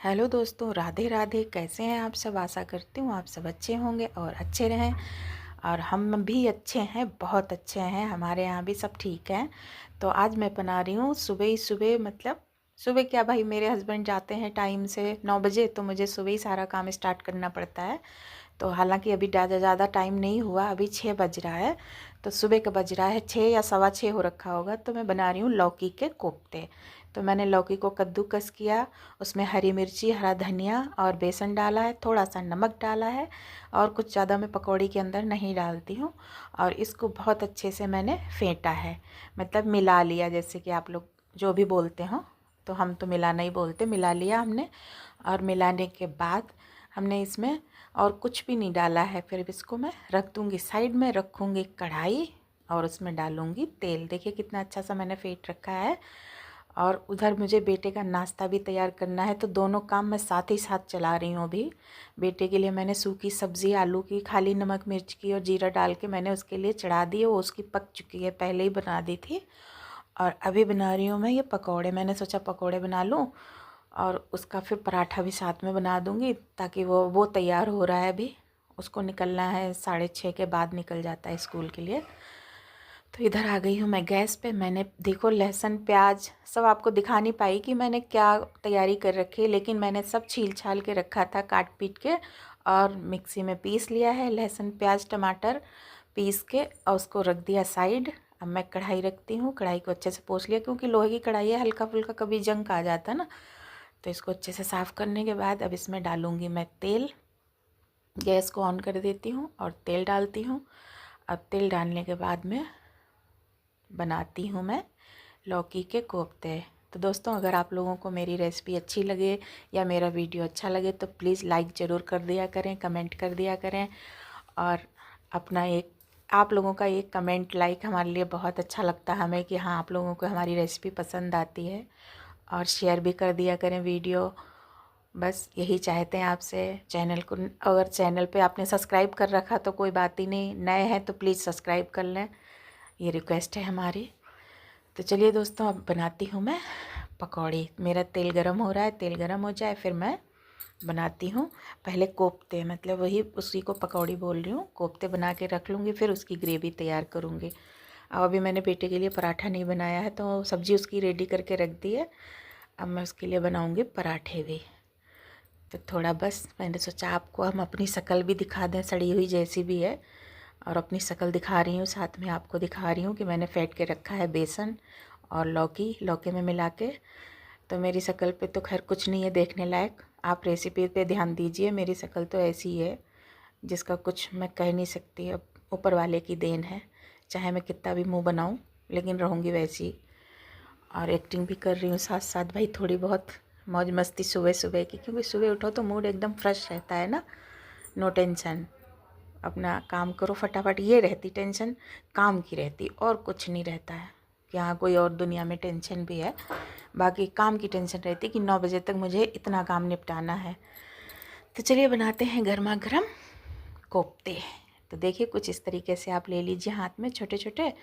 Hello दोस्तों, राधे राधे। कैसे हैं आप सब? आशा करती हूँ आप सब अच्छे होंगे और अच्छे रहें। और हम भी अच्छे हैं, बहुत अच्छे हैं। हमारे यहाँ भी सब ठीक है। तो आज मैं बना रही हूँ सुबह ही सुबह, मतलब सुबह क्या भाई, मेरे हस्बैंड जाते हैं टाइम से 9 बजे, तो मुझे सुबह ही सारा काम स्टार्ट करना पड़ता है। तो हालांकि अभी ज़्यादा टाइम नहीं हुआ, अभी 6 बज रहा है। तो सुबह का बज रहा है 6 या सवा 6 हो रखा होगा। तो मैं बना रही हूँ लौकी के कोफ्ते। तो मैंने लौकी को कद्दूकस किया, उसमें हरी मिर्ची, हरा धनिया और बेसन डाला है, थोड़ा सा नमक डाला है। और कुछ ज़्यादा मैं पकौड़ी के अंदर नहीं डालती हूँ। और इसको बहुत अच्छे से मैंने फेंटा है, मतलब मिला लिया, जैसे कि आप लोग जो भी बोलते हो। तो हम तो मिलाना ही बोलते, मिला लिया हमने। और मिलाने के बाद हमने इसमें और कुछ भी नहीं डाला है। फिर इसको मैं रख दूँगी साइड में, रखूँगी कढ़ाई और उसमें डालूँगी तेल। देखिए कितना अच्छा सा मैंने फेंट रखा है। और उधर मुझे बेटे का नाश्ता भी तैयार करना है, तो दोनों काम मैं साथ ही साथ चला रही हूँ अभी। बेटे के लिए मैंने सूखी सब्ज़ी आलू की, खाली नमक मिर्च की और जीरा डाल के मैंने उसके लिए चढ़ा दी है। वो उसकी पक चुकी है, पहले ही बना दी थी। और अभी बना रही हूँ मैं ये पकौड़े। मैंने सोचा पकौड़े बना लूँ और उसका फिर पराठा भी साथ में बना दूँगी, ताकि वो तैयार हो रहा है अभी। उसको निकलना है 6:30 के बाद, निकल जाता है स्कूल के लिए। तो इधर आ गई हूँ मैं गैस पे। मैंने देखो लहसुन प्याज सब आपको दिखा नहीं पाई कि मैंने क्या तैयारी कर रखी है, लेकिन मैंने सब छील छाल के रखा था, काट पीट के। और मिक्सी में पीस लिया है लहसुन प्याज टमाटर पीस के, और उसको रख दिया साइड। अब मैं कढ़ाई रखती हूँ, कढ़ाई को अच्छे से पोंछ लिया, क्योंकि लोहे की कढ़ाई है, हल्का फुल्का कभी जंग आ जाता है ना। तो इसको अच्छे से साफ़ करने के बाद अब इसमें डालूँगी मैं तेल। गैस को ऑन कर देती हूँ और तेल डालती हूँ। अब तेल डालने के बाद में बनाती हूँ मैं लौकी के कोफ्ते। तो दोस्तों, अगर आप लोगों को मेरी रेसिपी अच्छी लगे या मेरा वीडियो अच्छा लगे तो प्लीज़ लाइक ज़रूर कर दिया करें, कमेंट कर दिया करें। और अपना एक आप लोगों का एक कमेंट लाइक हमारे लिए बहुत अच्छा लगता है हमें, कि हाँ आप लोगों को हमारी रेसिपी पसंद आती है। और शेयर भी कर दिया करें वीडियो। बस यही चाहते हैं आपसे। चैनल को, अगर चैनल पे आपने सब्सक्राइब कर रखा तो कोई बात ही नहीं, नए हैं तो प्लीज़ सब्सक्राइब कर लें, ये रिक्वेस्ट है हमारी। तो चलिए दोस्तों, अब बनाती हूँ मैं पकौड़ी। मेरा तेल गरम हो रहा है, तेल गरम हो जाए फिर मैं बनाती हूँ। पहले कोफ्ते, मतलब वही उसी को पकौड़ी बोल रही हूँ, कोफ्ते बना के रख लूँगी, फिर उसकी ग्रेवी तैयार करूँगी। अब अभी मैंने बेटे के लिए पराठा नहीं बनाया है, तो सब्ज़ी उसकी रेडी करके रख दी है। अब मैं उसके लिए बनाऊँगी पराठे भी। तो थोड़ा बस मैंने सोचा आपको हम अपनी शक्ल भी दिखा दें, सड़ी हुई जैसी भी है। और अपनी शक्ल दिखा रही हूँ, साथ में आपको दिखा रही हूँ कि मैंने फेंट के रखा है बेसन और लौकी में मिला के। तो मेरी शक्ल पे तो खैर कुछ नहीं है देखने लायक। आप रेसिपी पे ध्यान दीजिए, मेरी शक्ल तो ऐसी ही है जिसका कुछ मैं कह नहीं सकती। अब ऊपर वाले की देन है, चाहे मैं कितना भी मुँह बनाऊँ लेकिन रहूँगी वैसी। और एक्टिंग भी कर रही हूँ साथ साथ भाई, थोड़ी बहुत मौज मस्ती सुबह सुबह की, क्योंकि सुबह उठो तो मूड एकदम फ्रेश रहता है ना। नो टेंशन, अपना काम करो फटाफट। ये रहती टेंशन काम की रहती, और कुछ नहीं रहता है कि हाँ कोई और दुनिया में टेंशन भी है। बाकी काम की टेंशन रहती कि 9 बजे तक मुझे इतना काम निपटाना है। तो चलिए बनाते हैं गर्मा गर्म कोफ्ते। तो देखिए कुछ इस तरीके से आप ले लीजिए हाथ में छोटे छोटे,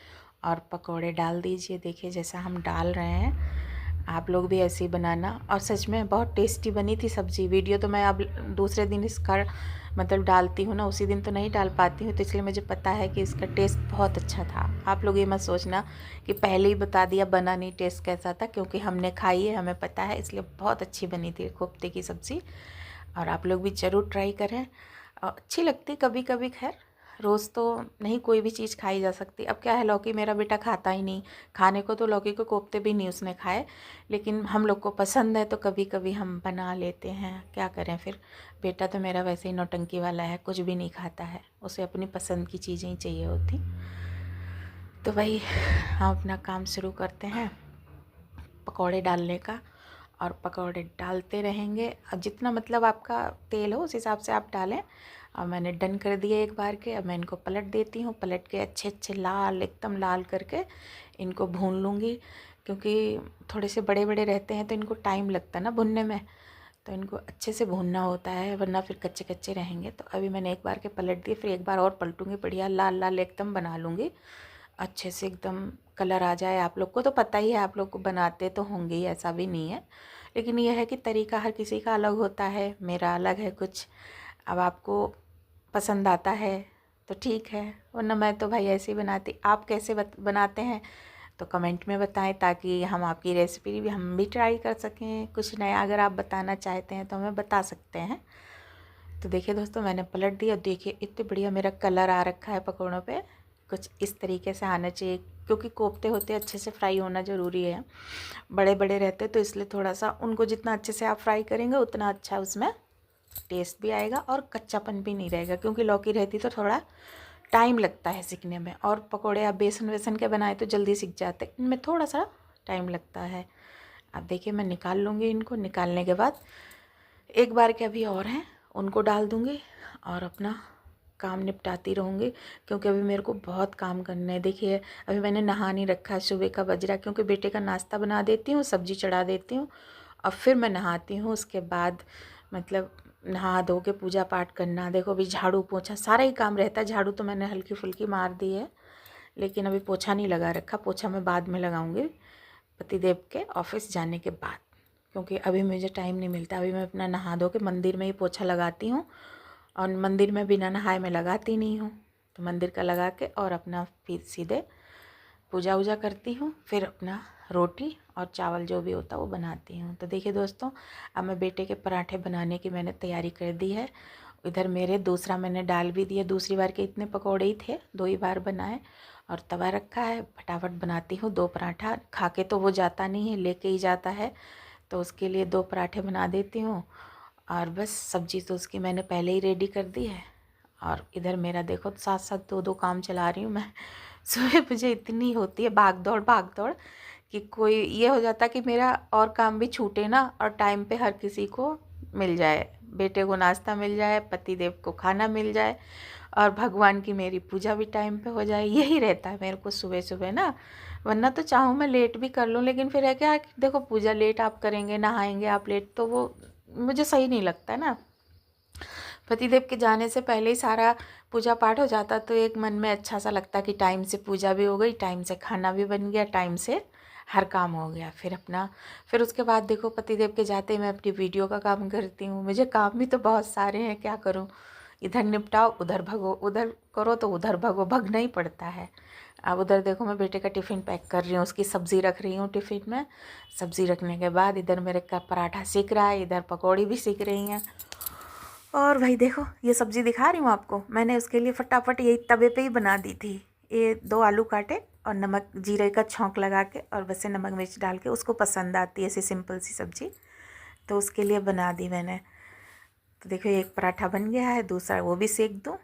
और पकोड़े डाल दीजिए। देखिए जैसा हम डाल रहे हैं, आप लोग भी ऐसे ही बनाना। और सच में बहुत टेस्टी बनी थी सब्ज़ी। वीडियो तो मैं अब दूसरे दिन इसका मतलब डालती हूँ ना, उसी दिन तो नहीं डाल पाती हूँ, तो इसलिए मुझे पता है कि इसका टेस्ट बहुत अच्छा था। आप लोग ये मत सोचना कि पहले ही बता दिया बना नहीं टेस्ट कैसा था, क्योंकि हमने खाई है, हमें पता है, इसलिए बहुत अच्छी बनी थी कोफ्ते की सब्ज़ी। और आप लोग भी ज़रूर ट्राई करें। अच्छी लगती कभी कभी, खैर रोज़ तो नहीं कोई भी चीज़ खाई जा सकती। अब क्या है, लौकी मेरा बेटा खाता ही नहीं, खाने को तो लौकी को कोफ्ते भी नहीं उसने खाए, लेकिन हम लोग को पसंद है तो कभी कभी हम बना लेते हैं। क्या करें फिर, बेटा तो मेरा वैसे ही नौटंकी वाला है, कुछ भी नहीं खाता है, उसे अपनी पसंद की चीज़ें ही चाहिए होती। तो वही हम अपना काम शुरू करते हैं पकौड़े डालने का। और पकौड़े डालते रहेंगे, अब जितना मतलब आपका तेल हो उस हिसाब से आप डालें। और मैंने डन कर दिया एक बार के। अब मैं इनको पलट देती हूँ, पलट के अच्छे अच्छे लाल, एकदम लाल करके इनको भून लूँगी, क्योंकि थोड़े से बड़े बड़े रहते हैं तो इनको टाइम लगता है ना भुनने में। तो इनको अच्छे से भूनना होता है, वरना फिर कच्चे कच्चे रहेंगे। तो अभी मैंने एक बार के पलट दिए, फिर एक बार और पलटूँगी, बढ़िया लाल लाल एकदम बना लूँगी, अच्छे से एकदम कलर आ जाए। आप लोग को तो पता ही है, आप लोग को बनाते तो होंगे ही, ऐसा भी नहीं है, लेकिन यह है कि तरीका हर किसी का अलग होता है, मेरा अलग है कुछ। अब आपको पसंद आता है तो ठीक है, वरना मैं तो भाई ऐसे ही बनाती। आप कैसे बनाते हैं तो कमेंट में बताएं, ताकि हम आपकी रेसिपी भी हम भी ट्राई कर सकें। कुछ नया अगर आप बताना चाहते हैं तो हमें बता सकते हैं। तो देखिए दोस्तों, मैंने पलट दिया। देखिए इतने बढ़िया मेरा कलर आ रखा है पकौड़ों पे। कुछ इस तरीके से आना चाहिए, क्योंकि कोफ्ते होते अच्छे से फ्राई होना ज़रूरी है। बड़े बड़े रहते तो इसलिए थोड़ा सा उनको जितना अच्छे से आप फ्राई करेंगे उतना अच्छा उसमें टेस्ट भी आएगा और कच्चापन भी नहीं रहेगा, क्योंकि लौकी रहती तो थोड़ा टाइम लगता है सीखने में। और पकोड़े आप बेसन वेसन के बनाए तो जल्दी सीख जाते, इनमें थोड़ा सा टाइम लगता है। अब देखिए मैं निकाल लूँगी इनको। निकालने के बाद एक बार के अभी और हैं उनको डाल दूँगी और अपना काम निपटाती रहूँगी, क्योंकि अभी मेरे को बहुत काम करना है। देखिए अभी मैंने नहा नहीं रखा है, सुबह का बज रहा, क्योंकि बेटे का नाश्ता बना देती हूँ, सब्जी चढ़ा देती हूँ और फिर मैं नहाती हूँ। उसके बाद मतलब नहा धो के पूजा पाठ करना। देखो अभी झाड़ू पोछा सारा ही काम रहता है। झाड़ू तो मैंने हल्की फुल्की मार दी है, लेकिन अभी पोछा नहीं लगा रखा। पोछा मैं बाद में लगाऊंगी पतिदेव के ऑफिस जाने के बाद, क्योंकि अभी मुझे टाइम नहीं मिलता। अभी मैं अपना नहा धो के मंदिर में ही पोछा लगाती हूँ, और मंदिर में बिना नहाए मैं लगाती नहीं हूँ। तो मंदिर का लगा के और अपना फिर सीधे पूजा वूजा करती हूँ, फिर अपना रोटी और चावल जो भी होता है वो बनाती हूँ। तो देखिए दोस्तों, अब मैं बेटे के पराठे बनाने की मैंने तैयारी कर दी है। इधर मेरे दूसरा मैंने डाल भी दिया। दूसरी बार के इतने पकौड़े ही थे, 2 ही बार बनाए। और तवा रखा है, फटाफट बनाती हूँ 2 पराठा। खा के तो वो जाता नहीं है, लेके ही जाता है, तो उसके लिए 2 पराठे बना देती हूँ। और बस सब्ज़ी तो उसकी मैंने पहले ही रेडी कर दी है। और इधर मेरा देखो साथ साथ 2-2 काम चला रही हूँ मैं। सुबह मुझे इतनी होती है भाग दौड़ कि कोई ये हो जाता कि मेरा और काम भी छूटे ना, और टाइम पे हर किसी को मिल जाए। बेटे को नाश्ता मिल जाए, पतिदेव को खाना मिल जाए, और भगवान की मेरी पूजा भी टाइम पे हो जाए। यही रहता है मेरे को सुबह सुबह ना। वरना तो चाहूँ मैं लेट भी कर लूँ, लेकिन फिर है क्या कि देखो पूजा लेट आप करेंगे, नहाएंगे आप लेट, तो वो मुझे सही नहीं लगता ना। पतिदेव के जाने से पहले ही सारा पूजा पाठ हो जाता तो एक मन में अच्छा सा लगता कि टाइम से पूजा भी हो गई, टाइम से खाना भी बन गया, टाइम से हर काम हो गया। फिर उसके बाद देखो पतिदेव के जाते ही मैं अपनी वीडियो का काम करती हूँ। मुझे काम भी तो बहुत सारे हैं, क्या करूँ। इधर निपटाओ उधर भगो, उधर करो तो उधर भगो, भगना ही पड़ता है। अब उधर देखो मैं बेटे का टिफ़िन पैक कर रही हूँ, उसकी सब्ज़ी रख रही हूँ टिफ़िन में। सब्ज़ी रखने के बाद इधर मेरे का पराठा सीख रहा है, इधर पकौड़ी भी सीख रही हैं। और भाई देखो ये सब्ज़ी दिखा रही हूँ आपको, मैंने उसके लिए फटाफट यही तवे पे ही बना दी थी। ये 2 आलू काटे और नमक जीरे का छौंक लगा के, और बस नमक मिर्च डाल के, उसको पसंद आती है ऐसी सिंपल सी सब्ज़ी, तो उसके लिए बना दी मैंने। तो देखो एक पराठा बन गया है, दूसरा वो भी सेक दूँ।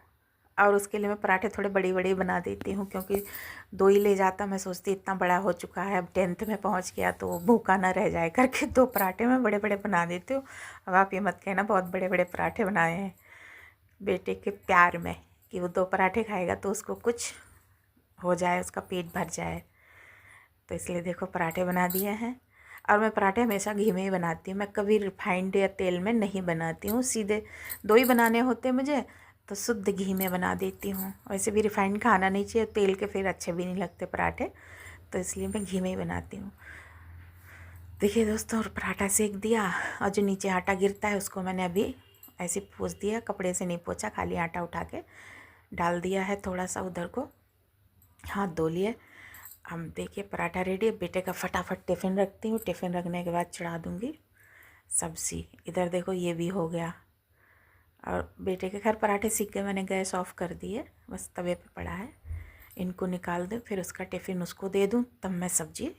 और उसके लिए मैं पराठे थोड़े बड़े बड़े बना देती हूँ, क्योंकि 2 ही ले जाता। मैं सोचती इतना बड़ा हो चुका है, अब 10th में पहुँच गया तो भूखा ना रह जाए करके 2 पराठे मैं बड़े बड़े बना देती हूँ। अब आप ये मत कहना बहुत बड़े बड़े पराठे बनाए हैं बेटे के प्यार में, कि वो 2 पराठे खाएगा तो उसको कुछ हो जाए, उसका पेट भर जाए। तो इसलिए देखो पराठे बना दिए हैं। और मैं पराठे हमेशा घी में ही बनाती हूँ, मैं कभी रिफाइंड या तेल में नहीं बनाती हूँ। सीधे 2 ही बनाने होते हैं मुझे, तो शुद्ध घी में बना देती हूँ। वैसे भी रिफाइंड खाना नहीं चाहिए, तेल के फिर अच्छे भी नहीं लगते पराठे, तो इसलिए मैं घी में ही बनाती हूँ। देखिए दोस्तों, और पराठा सेक दिया, और जो नीचे आटा गिरता है उसको मैंने अभी ऐसे पोंछ दिया, कपड़े से नहीं पोंछा, खाली आटा उठा के डाल दिया है थोड़ा सा उधर को, हाथ धो लिए। हम देखिए पराठा रेडी है। बेटे का फटाफट टिफ़िन रखती हूँ, टिफ़िन रखने के बाद चढ़ा दूँगी सब्ज़ी। इधर देखो ये भी हो गया। और बेटे के घर पराठे सीख के मैंने गैस ऑफ कर दी है, बस तवे पे पड़ा है। इनको निकाल दूँ, फिर उसका टिफ़िन उसको दे दूँ, तब मैं सब्ज़ी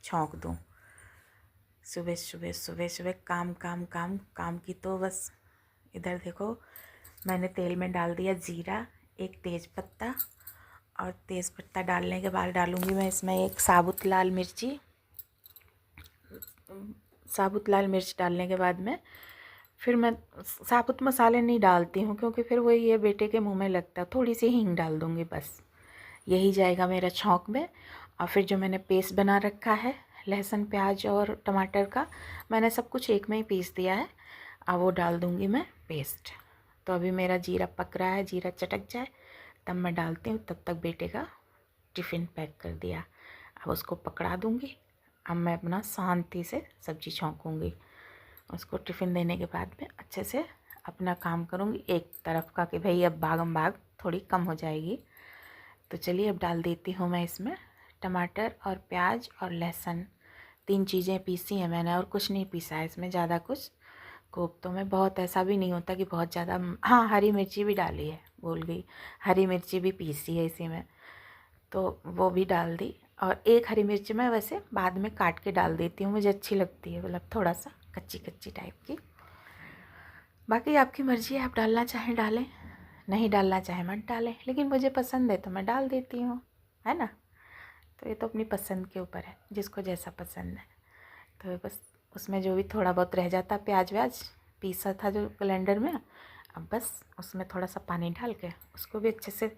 छौंक दूँ। सुबह सुबह सुबह सुबह काम काम काम काम की तो बस। इधर देखो मैंने तेल में डाल दिया जीरा, एक तेज़ पत्ता, और तेज़ पत्ता डालने के बाद डालूँगी मैं इसमें एक साबुत लाल मिर्ची। साबुत लाल मिर्च डालने के बाद में फिर मैं साबुत मसाले नहीं डालती हूँ, क्योंकि फिर वही ये बेटे के मुंह में लगता है। थोड़ी सी हींग डाल दूँगी बस, यही जाएगा मेरा छौंक में। और फिर जो मैंने पेस्ट बना रखा है लहसुन प्याज और टमाटर का, मैंने सब कुछ एक में ही पीस दिया है, अब वो डाल दूँगी मैं पेस्ट। तो अभी मेरा जीरा पक रहा है, जीरा चटक जाए तब मैं डालती हूँ। तब तक बेटे का टिफ़िन पैक कर दिया, अब उसको पकड़ा दूँगी। अब मैं अपना शांति से सब्ज़ी छौंकूँगी। उसको टिफ़िन देने के बाद में अच्छे से अपना काम करूँगी एक तरफ का कि भाई अब भागम भाग थोड़ी कम हो जाएगी। तो चलिए अब डाल देती हूँ मैं इसमें टमाटर और प्याज और लहसुन, 3 चीज़ें पीसी हैं मैंने और कुछ नहीं पीसा है इसमें ज़्यादा कुछ। कोफ्तों में बहुत ऐसा भी नहीं होता कि बहुत ज़्यादा, हाँ हरी मिर्ची भी डाली है, भूल गई, हरी मिर्ची भी पीसी है इसी में, तो वो भी डाल दी। और एक हरी मिर्च मैं वैसे बाद में काट के डाल देती हूँ, मुझे अच्छी लगती है, मतलब थोड़ा सा कच्ची कच्ची टाइप की। बाकी आपकी मर्ज़ी है, आप डालना चाहें डालें, नहीं डालना चाहे मत डालें, लेकिन मुझे पसंद है तो मैं डाल देती हूँ, है ना। तो ये तो अपनी पसंद के ऊपर है, जिसको जैसा पसंद है। तो बस उसमें जो भी थोड़ा बहुत रह जाता प्याज व्याज पीसा था जो ब्लेंडर में, अब बस उसमें थोड़ा सा पानी डाल के उसको भी अच्छे से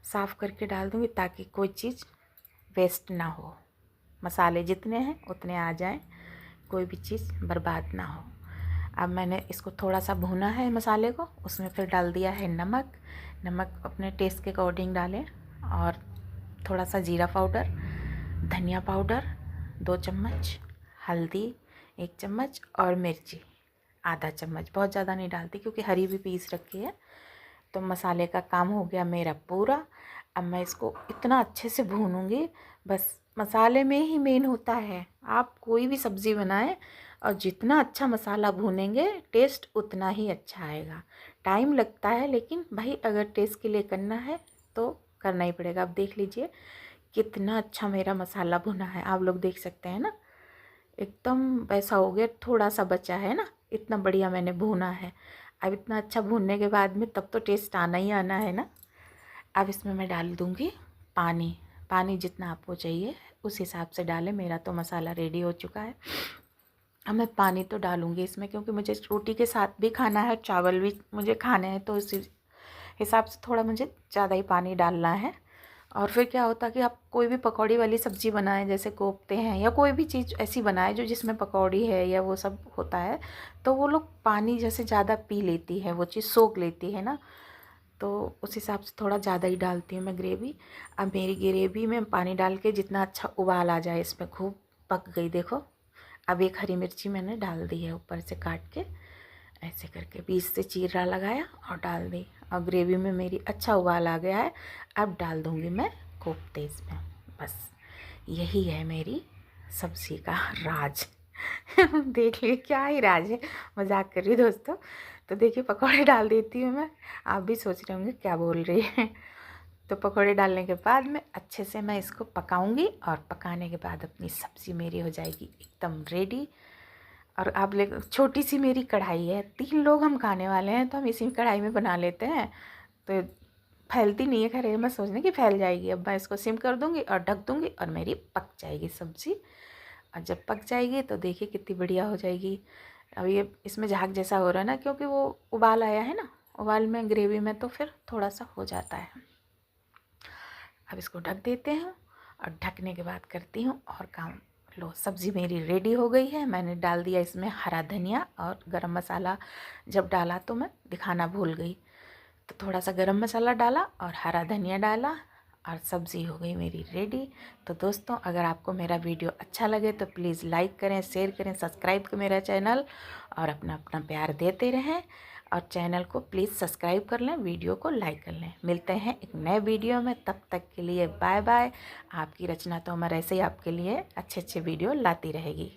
साफ़ करके डाल दूँगी ताकि कोई चीज़ वेस्ट ना हो, मसाले जितने हैं उतने आ जाएं, कोई भी चीज़ बर्बाद ना हो। अब मैंने इसको थोड़ा सा भूना है मसाले को, उसमें फिर डाल दिया है नमक। नमक अपने टेस्ट के अकॉर्डिंग डालें, और थोड़ा सा जीरा पाउडर, धनिया पाउडर 2 चम्मच, हल्दी 1 चम्मच और मिर्ची आधा चम्मच। बहुत ज़्यादा नहीं डालती क्योंकि हरी भी पीस रखी है। तो मसाले का काम हो गया मेरा पूरा। अब मैं इसको इतना अच्छे से भूनूंगी, बस मसाले में ही मेन होता है। आप कोई भी सब्ज़ी बनाएं और जितना अच्छा मसाला भूनेंगे टेस्ट उतना ही अच्छा आएगा। टाइम लगता है लेकिन भाई अगर टेस्ट के लिए करना है तो करना ही पड़ेगा। अब देख लीजिए कितना अच्छा मेरा मसाला भुना है, आप लोग देख सकते हैं ना, एकदम वैसा हो गया, थोड़ा सा बचा है ना, इतना बढ़िया मैंने भूना है। अब इतना अच्छा भूनने के बाद में तब तो टेस्ट आना ही आना है ना। अब इसमें मैं डाल दूँगी पानी। पानी जितना आपको चाहिए उस हिसाब से डालें, मेरा तो मसाला रेडी हो चुका है। अब मैं पानी तो डालूँगी इसमें क्योंकि मुझे रोटी के साथ भी खाना है, चावल भी मुझे खाने हैं, तो इसी हिसाब से थोड़ा मुझे ज़्यादा ही पानी डालना है। और फिर क्या होता है कि आप कोई भी पकौड़ी वाली सब्ज़ी बनाएं, जैसे कोफ्ते हैं या कोई भी चीज़ ऐसी बनाएं जो जिसमें पकौड़ी है या वो सब होता है, तो वो लोग पानी जैसे ज़्यादा पी लेती है, वो चीज़ सोख लेती है ना, तो उस हिसाब से थोड़ा ज़्यादा ही डालती हूँ मैं ग्रेवी। अब मेरी ग्रेवी में पानी डाल के जितना अच्छा उबाल आ जाए, इसमें खूब पक गई देखो। अब एक हरी मिर्ची मैंने डाल दी है ऊपर से काट के, ऐसे करके बीच से चीरा लगाया और डाल दी, और ग्रेवी में मेरी अच्छा उबाल आ गया है। अब डाल दूँगी मैं कोफ्ते इसमें। बस यही है मेरी सब्ज़ी का राज। देख लिए क्या ही राज है, मजाक कर रही दोस्तों। तो देखिए पकौड़े डाल देती हूँ मैं, आप भी सोच रहे होंगे क्या बोल रही है। तो पकौड़े डालने के बाद में अच्छे से मैं इसको पकाऊंगी, और पकाने के बाद अपनी सब्ज़ी मेरी हो जाएगी एकदम रेडी। और आप ले, छोटी सी मेरी कढ़ाई है, 3 लोग हम खाने वाले हैं, तो हम इसी कढ़ाई में बना लेते हैं, तो फैलती नहीं है। खैर मैं सोचने की फैल जाएगी। अब मैं इसको सिम कर दूँगी और ढक दूँगी और मेरी पक जाएगी सब्ज़ी। और जब पक जाएगी तो देखिए कितनी बढ़िया हो जाएगी। अब ये इसमें झाग जैसा हो रहा है ना, क्योंकि वो उबाल आया है ना, उबाल में ग्रेवी में तो फिर थोड़ा सा हो जाता है। अब इसको ढक देते हैं और ढकने के बाद करती हूँ और काम। लो सब्ज़ी मेरी रेडी हो गई है। मैंने डाल दिया इसमें हरा धनिया और गरम मसाला, जब डाला तो मैं दिखाना भूल गई, तो थोड़ा सा गरम मसाला डाला और हरा धनिया डाला, और सब्ज़ी हो गई मेरी रेडी। तो दोस्तों अगर आपको मेरा वीडियो अच्छा लगे तो प्लीज़ लाइक करें, शेयर करें, सब्सक्राइब करें मेरा चैनल, और अपना अपना प्यार देते रहें। और चैनल को प्लीज़ सब्सक्राइब कर लें, वीडियो को लाइक कर लें। मिलते हैं एक नए वीडियो में, तब तक के लिए बाय बाय। आपकी रचना तो हमारे ऐसे ही आपके लिए अच्छे अच्छे वीडियो लाती रहेगी।